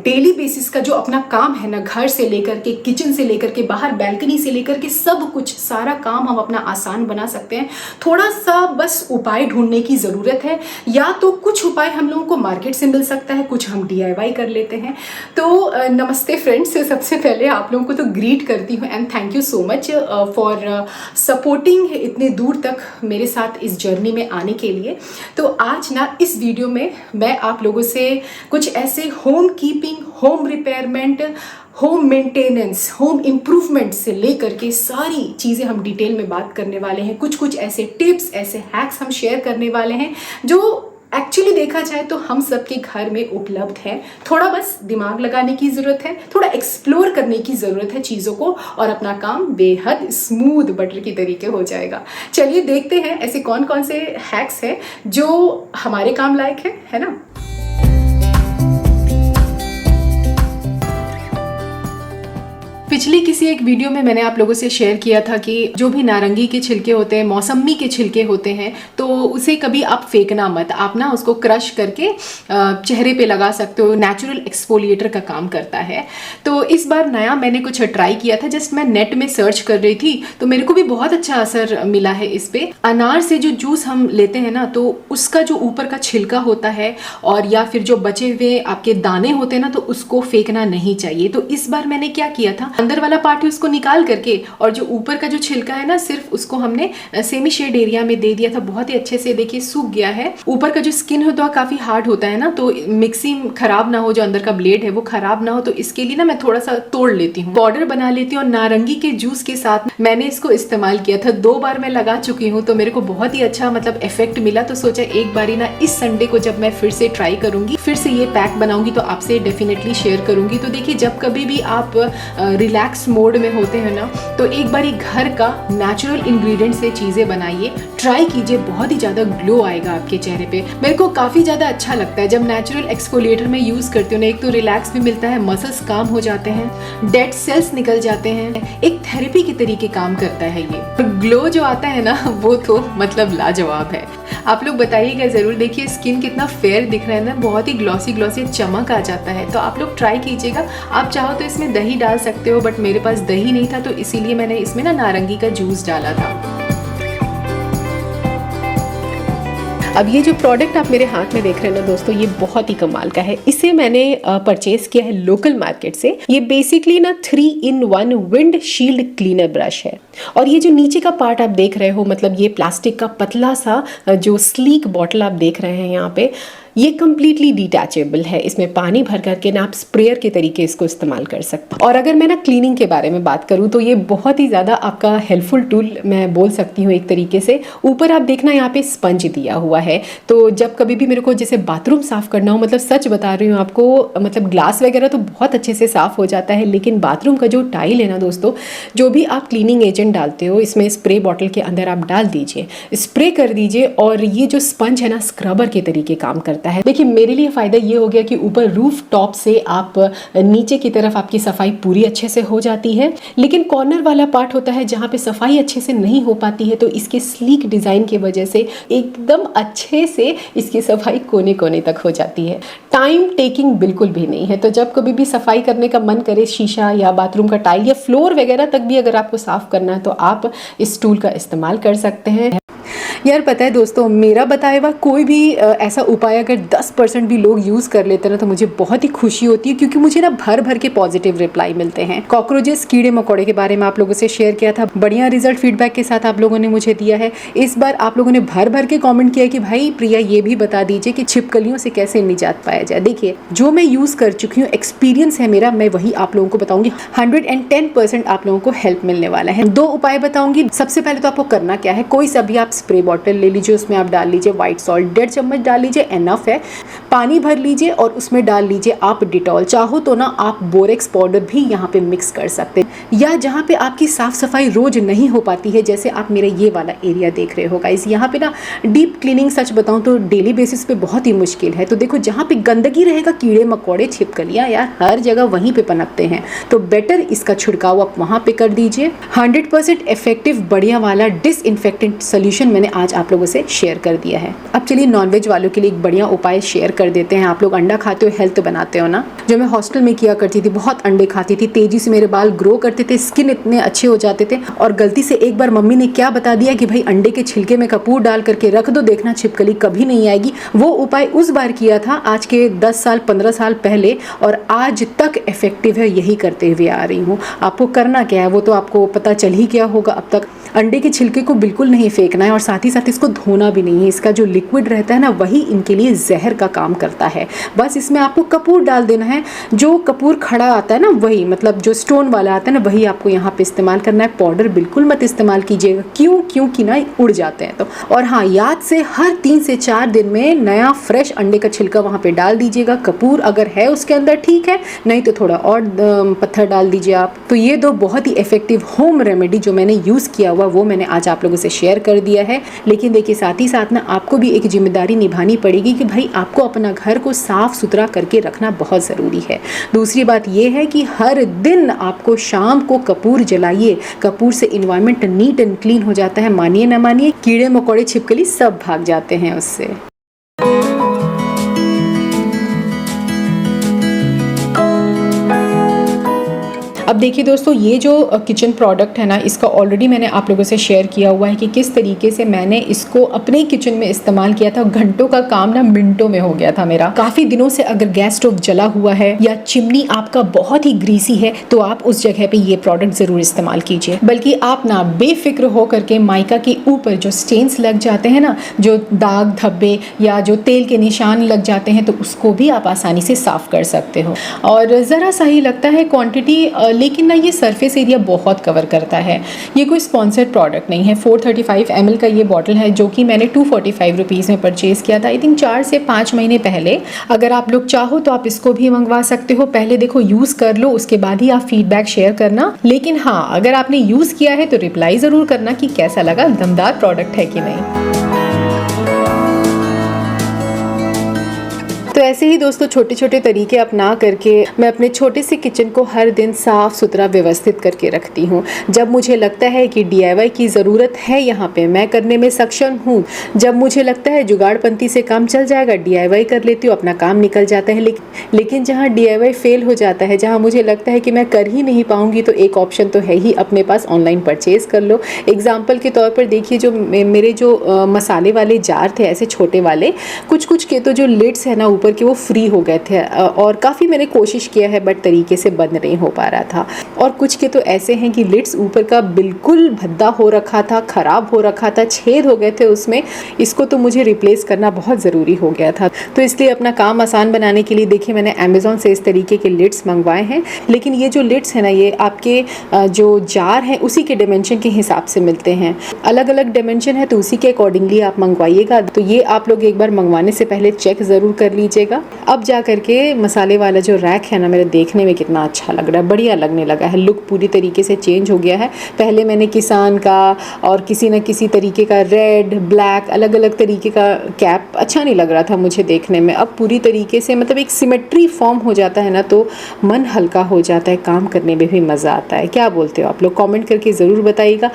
Daily basis का जो अपना काम है ना, घर से लेकर के, किचन से लेकर के, बाहर बैल्कनी से लेकर के, सब कुछ सारा काम हम अपना आसान बना सकते हैं। थोड़ा सा बस उपाय ढूंढने की ज़रूरत है, या तो कुछ उपाय हम लोगों को मार्केट से मिल सकता है, कुछ हम DIY कर लेते हैं। तो नमस्ते फ्रेंड्स, सबसे पहले आप लोगों को तो ग्रीट करती हूँ and thank you so much for supporting इतने दूर तक मेरे साथ इस जर्नी में आने के लिए। तो आज ना इस वीडियो में मैं आप लोगों से कुछ ऐसे home keeping, home repayment, home maintenance, home improvement से लेकर के सारी चीज़ें हम डिटेल में बात करने वाले हैं। कुछ ऐसे टिप्स, ऐसे हैक्स हम शेयर करने वाले हैं जो एक्चुअली देखा जाए तो हम सबके घर में उपलब्ध है। थोड़ा बस दिमाग लगाने की ज़रूरत है, थोड़ा एक्सप्लोर करने की ज़रूरत है चीज़ों को, और अपना काम बेहद स्मूथ बटर की तरीके हो जाएगा। चलिए देखते हैं ऐसे कौन कौन से हैक्स हैं जो हमारे काम लायक है ना। पिछली किसी एक वीडियो में मैंने आप लोगों से शेयर किया था कि जो भी नारंगी के छिलके होते हैं, मौसमी के छिलके होते हैं, तो उसे कभी आप फेंकना मत। आप ना उसको क्रश करके चेहरे पे लगा सकते हो, नेचुरल एक्सफोलिएटर का काम करता है। तो इस बार नया मैंने कुछ ट्राई किया था। जस्ट मैं नेट में सर्च कर रही थी तो मेरे को भी बहुत अच्छा असर मिला है इस पे। अनार से जो जूस हम लेते हैं ना, तो उसका जो ऊपर का छिलका होता है और या फिर जो बचे हुए आपके दाने होते हैं ना, तो उसको फेंकना नहीं चाहिए। तो इस बार मैंने क्या किया था, अंदर वाला पार्ट है उसको निकाल करके, और जो ऊपर का जो छिलका है ना, सिर्फ उसको हमने सेमी शेड एरिया में दे दिया था। बहुत ही अच्छे से देखिए सूख गया है। ऊपर का जो स्किन होता है काफी हार्ड होता है ना, तो मिक्सिंग खराब ना हो, जो अंदर का ब्लेड है वो खराब ना हो, तो इसके लिए ना मैं थोड़ा सा तोड़ लेती हूँ, पाउडर बना लेती हूँ। और नारंगी के जूस के साथ मैंने इसको इस्तेमाल किया था। 2 बार मैं लगा चुकी हूँ, तो मेरे को बहुत ही अच्छा मतलब इफेक्ट मिला। तो सोचा एक बारी ना इस संडे को जब मैं फिर से ट्राई करूंगी, फिर से ये पैक बनाऊंगी, तो आपसे डेफिनेटली शेयर करूंगी। तो देखिए, जब कभी भी आप रिलैक्स मोड में होते हैं ना, तो एक बारी घर का नेचुरल इंग्रेडिएंट से चीज़ें बनाइए, ट्राई कीजिए, बहुत ही ज़्यादा ग्लो आएगा आपके चेहरे पे। मेरे को काफ़ी ज़्यादा अच्छा लगता है जब नेचुरल एक्सफोलिएटर में यूज़ करती हूँ ना। एक तो रिलैक्स भी मिलता है, मसल्स काम हो जाते हैं, डेड सेल्स निकल जाते हैं, एक थेरेपी के तरीके काम करता है ये। ग्लो जो आता है ना, वो तो मतलब लाजवाब है। आप लोग बताइएगा ज़रूर। देखिए स्किन कितना फेयर दिख रहा है ना, बहुत ही ग्लॉसी ग्लॉसी चमक आ जाता है। तो आप लोग ट्राई कीजिएगा। आप चाहो तो इसमें दही डाल सकते हो, बट मेरे पास दही नहीं था, तो इसीलिए मैंने इसमें ना नारंगी का जूस डाला था। अब ये जो प्रोडक्ट आप मेरे हाथ में देख रहे हैं ना दोस्तों, ये बहुत ही कमाल का है। इसे मैंने परचेज किया है लोकल मार्केट से। ये बेसिकली ना 3-in-1 wind shield cleaner brush है। और ये जो नीचे का पार्ट आप देख रहे हो, मतलब ये प्लास्टिक का पतला सा जो स्लीक बॉटल आप देख रहे हैं यहाँ पे, ये कम्प्लीटली डिटैचेबल है। इसमें पानी भर करके ना आप स्प्रेयर के तरीके इसको इस्तेमाल कर सकते हैं। और अगर मैं ना क्लीनिंग के बारे में बात करूँ, तो ये बहुत ही ज़्यादा आपका हेल्पफुल टूल मैं बोल सकती हूँ एक तरीके से। ऊपर आप देखना यहाँ पे स्पंज दिया हुआ है, तो जब कभी भी मेरे को जैसे बाथरूम साफ़ करना हो, मतलब सच बता रही हूँ आपको, मतलब ग्लास वगैरह तो बहुत अच्छे से साफ़ हो जाता है, लेकिन बाथरूम का जो टाइल है ना दोस्तों, जो भी आप क्लीनिंग एजेंट डालते हो, इसमें स्प्रे बॉटल के अंदर आप डाल दीजिए, स्प्रे कर दीजिए, और ये जो स्पंज है ना, स्क्रबर के तरीके काम करता है। देखिए मेरे लिए फ़ायदा ये हो गया कि ऊपर रूफ टॉप से आप नीचे की तरफ आपकी सफाई पूरी अच्छे से हो जाती है, लेकिन कॉर्नर वाला पार्ट होता है जहाँ पे सफाई अच्छे से नहीं हो पाती है, तो इसके स्लीक डिज़ाइन की वजह से एकदम अच्छे से इसकी सफाई कोने कोने तक हो जाती है। टाइम टेकिंग बिल्कुल भी नहीं है। तो जब कभी भी सफाई करने का मन करे, शीशा या बाथरूम का टाइल या फ्लोर वगैरह तक भी अगर आपको साफ़ करना है, तो आप इस टूल का इस्तेमाल कर सकते हैं। यार पता है दोस्तों, मेरा बताया हुआ कोई भी ऐसा उपाय अगर 10% भी लोग यूज़ कर लेते हैं ना, तो मुझे बहुत ही खुशी होती है, क्योंकि मुझे ना भर भर के पॉजिटिव रिप्लाई मिलते हैं। कॉकरोचेस, कीड़े मकोड़े के बारे में आप लोगों से शेयर किया था, बढ़िया रिजल्ट फीडबैक के साथ आप लोगों ने मुझे दिया है। इस बार आप लोगों ने भर भर के कॉमेंट किया कि भाई प्रिया ये भी बता दीजिए कि छिपकलियों से कैसे निजात पाया जाए। देखिए जो मैं यूज़ कर चुकी हूँ, एक्सपीरियंस है मेरा, मैं वही आप लोगों को बताऊँगी। 110% आप लोगों को हेल्प मिलने वाला है। 2 उपाय बताऊँगी। सबसे पहले तो आपको करना क्या है, कोई सा भी आप स्प्रे बॉटल ले लीजिए, उसमें आप डाल लीजिए व्हाइट सॉल्ट, 1.5 चम्मच डाल लीजिए, एनफ है। पानी भर लीजिए और उसमें डाल लीजिए आप डिटॉल। चाहो तो ना आप बोरेक्स पाउडर भी यहाँ पे मिक्स कर सकते हैं। या जहाँ पे आपकी साफ सफाई रोज नहीं हो पाती है, जैसे आप मेरा ये वाला एरिया देख रहे हो गाइस, यहाँ पे ना डीप क्लीनिंग सच बताऊँ तो डेली बेसिस पे बहुत ही मुश्किल है। तो देखो जहाँ पे गंदगी रहेगा, कीड़े मकोड़े, छिपकलियाँ यार हर जगह वहीं पे पनपते हैं, तो बेटर इसका छिड़काव आप वहाँ पे कर दीजिए। 100% इफेक्टिव बढ़िया वाला डिसइंफेक्टेंट सोल्यूशन मैंने आज आप लोगों से शेयर कर दिया है। अब चलिए नॉनवेज वालों के लिए एक बढ़िया उपाय शेयर कर देते हैं। आप लोग अंडा खाते हो, हेल्थ बनाते हो ना। जो मैं हॉस्टल में किया करती थी, बहुत अंडे खाती थी, तेजी से मेरे बाल ग्रो करते थे, स्किन इतने अच्छे हो जाते थे। और गलती से एक बार मम्मी ने क्या बता दिया कि भाई अंडे के छिलके में कपूर डाल करके रख दो, देखना छिपकली कभी नहीं आएगी। वो उपाय उस बार किया था, आज के 10 साल 15 साल पहले, और आज तक इफेक्टिव है, यही करते हुए आ रही हूँ। आपको करना क्या है वो तो आपको पता चल ही गया होगा अब तक। अंडे के छिलके को बिल्कुल नहीं फेंकना है और साथ ही साथ इसको धोना भी नहीं है। इसका जो लिक्विड रहता है ना, वही इनके लिए जहर का काम करता है। बस इसमें आपको कपूर डाल देना है। जो कपूर खड़ा आता है ना, वही, मतलब जो स्टोन वाला आता है ना, वही आपको यहाँ पे इस्तेमाल करना है। पाउडर बिल्कुल मत इस्तेमाल कीजिएगा, क्योंकि ना उड़ जाते हैं तो। और हाँ, याद से हर 3 से 4 दिन में नया फ्रेश अंडे का छिलका वहाँ पे डाल दीजिएगा। कपूर अगर है उसके अंदर ठीक है, नहीं तो थोड़ा और पत्थर डाल दीजिए आप। तो ये 2 बहुत ही इफेक्टिव होम रेमेडी जो मैंने यूज़ किया हुआ, वो मैंने आज आप लोगों से शेयर कर दिया है। लेकिन देखिए, साथ ही साथ ना आपको भी एक जिम्मेदारी निभानी पड़ेगी कि भाई आपको अपना घर को साफ सुथरा करके रखना बहुत ज़रूरी है। दूसरी बात ये है कि हर दिन आपको शाम को कपूर जलाइए। कपूर से इन्वायरमेंट नीट एंड क्लीन हो जाता है। मानिए ना मानिए, कीड़े मकोड़े छिपकली सब भाग जाते हैं उससे। अब देखिए दोस्तों, ये जो किचन प्रोडक्ट है ना, इसका ऑलरेडी मैंने आप लोगों से शेयर किया हुआ है कि किस तरीके से मैंने इसको अपने किचन में इस्तेमाल किया था। घंटों का काम ना मिनटों में हो गया था मेरा। काफ़ी दिनों से अगर गैस स्टोव जला हुआ है या चिमनी आपका बहुत ही ग्रीसी है, तो आप उस जगह पे ये प्रोडक्ट ज़रूर इस्तेमाल कीजिए। बल्कि आप ना बेफिक्र हो करके माइका के ऊपर जो स्टेन्स लग जाते हैं ना, जो दाग धब्बे या जो तेल के निशान लग जाते हैं, तो उसको भी आप आसानी से साफ़ कर सकते हो। और ज़रा सा ही लगता है क्वांटिटी, लेकिन ना ये सरफेस एरिया बहुत कवर करता है। ये कोई स्पॉन्सर्ड प्रोडक्ट नहीं है। 435 ml का ये बॉटल है, जो कि मैंने 245 रुपीज़ में परचेज़ किया था, आई थिंक 4 से 5 महीने पहले। अगर आप लोग चाहो तो आप इसको भी मंगवा सकते हो। पहले देखो, यूज़ कर लो, उसके बाद ही आप फीडबैक शेयर करना। लेकिन हाँ, अगर आपने यूज़ किया है तो रिप्लाई ज़रूर करना कि कैसा लगा, दमदार प्रोडक्ट है कि नहीं। तो ऐसे ही दोस्तों छोटे छोटे तरीके अपना करके मैं अपने छोटे से किचन को हर दिन साफ़ सुथरा व्यवस्थित करके रखती हूँ। जब मुझे लगता है कि DIY की ज़रूरत है, यहाँ पे मैं करने में सक्षम हूँ, जब मुझे लगता है जुगाड़पंती से काम चल जाएगा, DIY कर लेती हूँ, अपना काम निकल जाता है। लेकिन जहाँ DIY फेल हो जाता है, जहाँ मुझे लगता है कि मैं कर ही नहीं पाऊँगी, तो एक ऑप्शन तो है ही अपने पास, ऑनलाइन परचेज़ कर लो। एग्जाम्पल के तौर पर देखिए, जो मेरे जो मसाले वाले जार थे, ऐसे छोटे वाले, कुछ के तो जो लिड्स है ना ऊपर के, वो फ्री हो गए थे और काफ़ी मैंने कोशिश किया है, बट तरीके से बंद नहीं हो पा रहा था। और कुछ के तो ऐसे हैं कि लिड्स ऊपर का बिल्कुल भद्दा हो रखा था, ख़राब हो रखा था, छेद हो गए थे उसमें। इसको तो मुझे रिप्लेस करना बहुत ज़रूरी हो गया था। तो इसलिए अपना काम आसान बनाने के लिए देखिए, मैंने अमेज़ॉन से इस तरीके के लिड्स मंगवाए हैं। लेकिन ये जो लिड्स है ना, ये आपके जो जार हैं उसी के डायमेंशन के हिसाब से मिलते हैं। अलग अलग डायमेंशन है, तो उसी के अकॉर्डिंगली आप मंगवाइएगा। तो ये आप लोग एक बार मंगवाने से पहले चेक ज़रूर कर लीजिएगा। अब जा करके मसाले वाला जो रैक है ना, मेरे देखने में कितना अच्छा लग रहा है, बढ़िया लगने लगा है। लुक पूरी तरीके से चेंज हो गया है। पहले मैंने किसान का और किसी न किसी तरीके का रेड, ब्लैक, अलग अलग तरीके का कैप अच्छा नहीं लग रहा था मुझे देखने में। अब पूरी तरीके से मतलब एक सिमेट्री फॉर्म हो जाता है ना, तो मन हल्का हो जाता है, काम करने में भी मज़ा आता है। क्या बोलते हो आप लोग? कमेंट करके ज़रूर बताइएगा।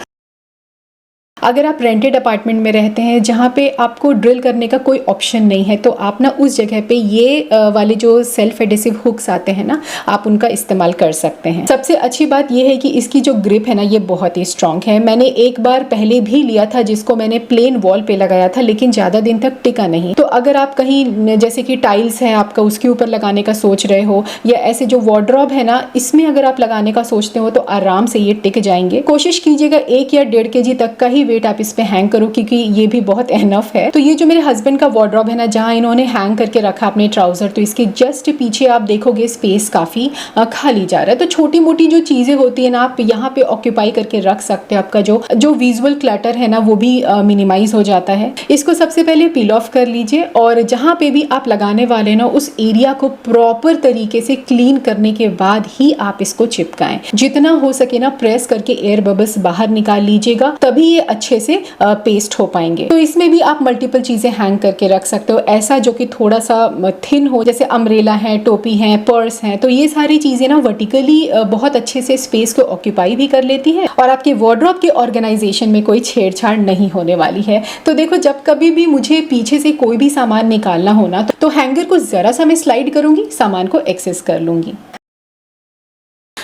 अगर आप रेंटेड अपार्टमेंट में रहते हैं जहाँ पे आपको ड्रिल करने का कोई ऑप्शन नहीं है, तो आप ना उस जगह पे ये वाले जो सेल्फ एडेसिव हुक्स आते हैं ना, आप उनका इस्तेमाल कर सकते हैं। सबसे अच्छी बात ये है कि इसकी जो ग्रिप है ना, ये बहुत ही स्ट्रॉन्ग है। मैंने एक बार पहले भी लिया था, जिसको मैंने प्लेन वॉल पे लगाया था, लेकिन ज़्यादा दिन तक टिका नहीं। तो अगर आप कहीं जैसे कि टाइल्स है आपका, उसके ऊपर लगाने का सोच रहे हो, या ऐसे जो वार्डरोब है ना, इसमें अगर आप लगाने का सोचते हो, तो आराम से ये टिक जाएंगे। कोशिश कीजिएगा 1 या 1.5 kg तक का ही वेट आप इस पे हैंग करो, क्योंकि ये भी बहुत एनफ है। तो ये जो मेरे हस्बैंड का वार्डरोब है ना, जहाँ इन्होंने हैंग करके रखा अपने ट्राउजर, तो इसके जस्ट पीछे आप देखोगे स्पेस काफ़ी खाली जा रहा है। तो छोटी मोटी जो चीज़ें होती है ना, आप यहाँ पे ऑक्यूपाई करके रख सकते हैं। आपका जो विजुअल क्लटर है ना, वो भी मिनिमाइज हो जाता है। इसको सबसे पहले पील ऑफ कर लीजिए, और जहाँ पे भी आप लगाने वाले ना, उस एरिया को प्रॉपर तरीके से क्लीन करने के बाद ही आप इसको चिपकाएं। जितना हो सके ना, प्रेस करके एयर बबल्स बाहर निकाल लीजिएगा, तभी ये अच्छे से पेस्ट हो पाएंगे। तो इसमें भी आप मल्टीपल चीजें हैंग करके रख सकते हो, ऐसा जो कि थोड़ा सा थिन हो, जैसे अम्ब्रेला है, टोपी है, पर्स है। तो ये सारी चीजें ना वर्टिकली बहुत अच्छे से स्पेस को ऑक्यूपाई भी कर लेती है और आपके वार्डरोब के ऑर्गेनाइजेशन में कोई छेड़छाड़ नहीं होने वाली है। तो देखो, जब कभी भी मुझे पीछे से कोई भी सामान निकालना हो ना, तो हैंगर को जरा सा मैं स्लाइड करूंगी, सामान को एक्सेस कर लूंगी।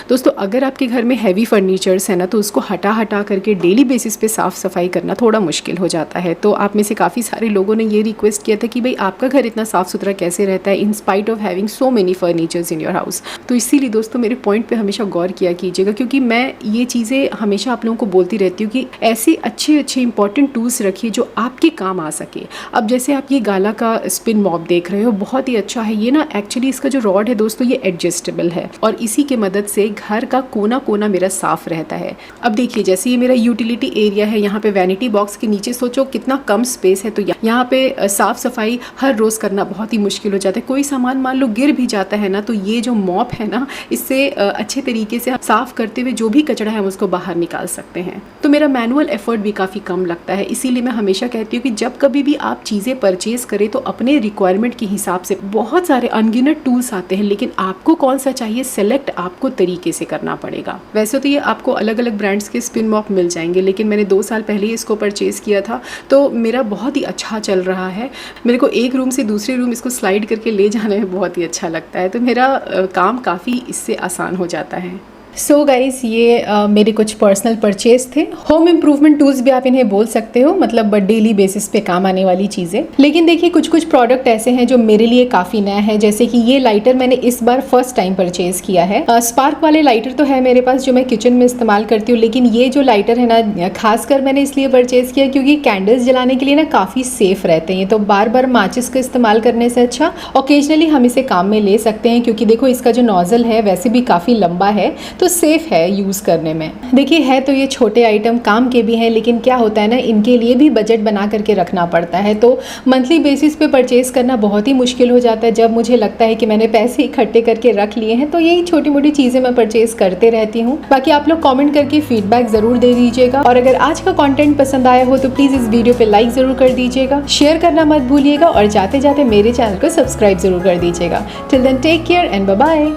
दोस्तों, अगर आपके घर में हैवी फर्नीचर्स है ना, तो उसको हटा हटा करके डेली बेसिस पे साफ़ सफाई करना थोड़ा मुश्किल हो जाता है। तो आप में से काफ़ी सारे लोगों ने ये रिक्वेस्ट किया था कि भाई आपका घर इतना साफ़ सुथरा कैसे रहता है in spite of having so many furnitures in your house. तो इसीलिए दोस्तों, मेरे पॉइंट पे हमेशा गौर किया कीजिएगा, क्योंकि मैं ये चीज़ें हमेशा आप लोगों को बोलती रहती हूँ कि ऐसे अच्छे अच्छे इंपॉर्टेंट टूल्स रखिए जो आपके काम आ सके। अब जैसे आप ये गाला का स्पिन मॉप देख रहे हो, बहुत ही अच्छा है ये ना। एक्चुअली इसका जो रॉड है दोस्तों, ये एडजस्टेबल है और इसी के मदद से घर का कोना कोना मेरा साफ रहता है। अब देखिए, जैसे ये मेरा यूटिलिटी एरिया है, यहाँ पे वैनिटी बॉक्स के नीचे सोचो कितना कम स्पेस है। तो यहाँ पे साफ सफाई हर रोज करना बहुत ही मुश्किल हो जाता है। कोई सामान मान लो गिर भी जाता है ना, तो ये जो मॉप है ना, इससे अच्छे तरीके से साफ करते हुए जो भी कचरा है हम उसको बाहर निकाल सकते हैं। तो मेरा मैनुअल एफर्ट भी काफी कम लगता है। इसीलिए मैं हमेशा कहती हूँ कि जब कभी भी आप चीजें परचेज करें तो अपने रिक्वायरमेंट के हिसाब से, बहुत सारे अनगिनत टूल्स आते हैं, लेकिन आपको कौन सा चाहिए सेलेक्ट आपको तरीके से करना पड़ेगा। वैसे तो ये आपको अलग अलग ब्रांड्स के स्पिन मॉप मिल जाएंगे, लेकिन मैंने 2 साल पहले ही इसको परचेज किया था, तो मेरा बहुत ही अच्छा चल रहा है। मेरे को एक रूम से दूसरे रूम इसको स्लाइड करके ले जाने में बहुत ही अच्छा लगता है। तो मेरा काम काफ़ी इससे आसान हो जाता है। सो गाइस, ये मेरे कुछ पर्सनल परचेज थे। होम इम्प्रूवमेंट टूल्स भी आप इन्हें बोल सकते हो, मतलब डेली बेसिस पे काम आने वाली चीज़ें। लेकिन देखिए, कुछ कुछ प्रोडक्ट ऐसे हैं जो मेरे लिए काफ़ी नया है। जैसे कि ये लाइटर मैंने इस बार फर्स्ट टाइम परचेज किया है। स्पार्क वाले लाइटर तो है मेरे पास जो मैं किचन में इस्तेमाल करती हूँ, लेकिन ये जो लाइटर है ना, खासकर मैंने इसलिए परचेज किया क्योंकि कैंडल्स जलाने के लिए ना काफ़ी सेफ रहते हैं। तो बार बार माचिस का इस्तेमाल करने से अच्छा ओकेजनली हम इसे काम में ले सकते हैं, क्योंकि देखो इसका जो नोजल है वैसे भी काफ़ी लंबा है, तो सेफ है यूज करने में। देखिए, है तो ये छोटे आइटम काम के भी हैं, लेकिन क्या होता है ना, इनके लिए भी बजट बना करके रखना पड़ता है। तो मंथली बेसिस पे परचेज करना बहुत ही मुश्किल हो जाता है। जब मुझे लगता है कि मैंने पैसे इकट्ठे करके रख लिए हैं, तो यही छोटी मोटी चीजें मैं परचेज करते रहती हूँ। बाकी आप लोग कॉमेंट करके फीडबैक जरूर दे दीजिएगा, और अगर आज का कॉन्टेंट पसंद आया हो तो प्लीज इस वीडियो पे लाइक जरूर कर दीजिएगा, शेयर करना मत भूलिएगा, और जाते जाते मेरे चैनल को सब्सक्राइब जरूर कर दीजिएगा। Till then take care and bye bye.